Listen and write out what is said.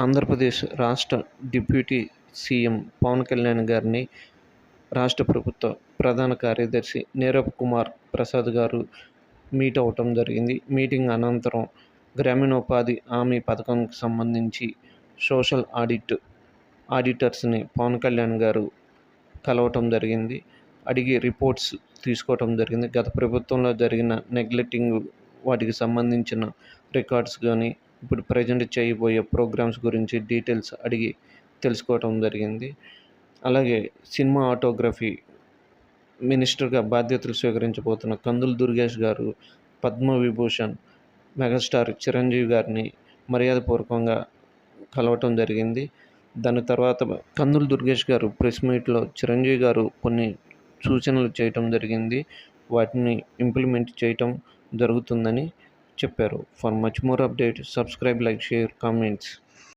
ఆంధ్రప్రదేశ్ రాష్ట్ర deputy CM Pawan Kalyan గారిని రాష్ట్ర ప్రభుత్వ ప్రధాన కార్యదర్శి నీరబ్ కుమార్ ప్రసాద్ గారు మీట్ అవ్వటం జరిగింది. మీటింగ్ అనంతరం గ్రామీణోపాధి హామీ పథకంకి సంబంధించి సోషల్ ఆడిటర్స్ని పవన్ కళ్యాణ్ గారు కలవటం జరిగింది. అడిగి రిపోర్ట్స్ తీసుకోవటం జరిగింది. గత ప్రభుత్వంలో జరిగిన నెగ్లెక్టింగ్ వాటికి సంబంధించిన రికార్డ్స్ కానీ, ఇప్పుడు ప్రజెంట్ చేయబోయే ప్రోగ్రామ్స్ గురించి డీటెయిల్స్ అడిగి తెలుసుకోవటం జరిగింది. అలాగే సినిమా ఆటోగ్రఫీ మినిస్టర్గా బాధ్యతలు స్వీకరించబోతున్న కందుల దుర్గేష్ గారు పద్మవిభూషణ్ మెగాస్టార్ చిరంజీవి గారిని మర్యాదపూర్వకంగా కలవటం జరిగింది. దాని తర్వాత కందుల దుర్గేష్ గారు ప్రెస్ మీట్లో చిరంజీవి గారు కొన్ని సూచనలు చేయటం జరిగింది. వాటిని ఇంప్లిమెంట్ చేయటం జరుగుతుందని చెప్పారు. For much more update, subscribe, like, share, comments.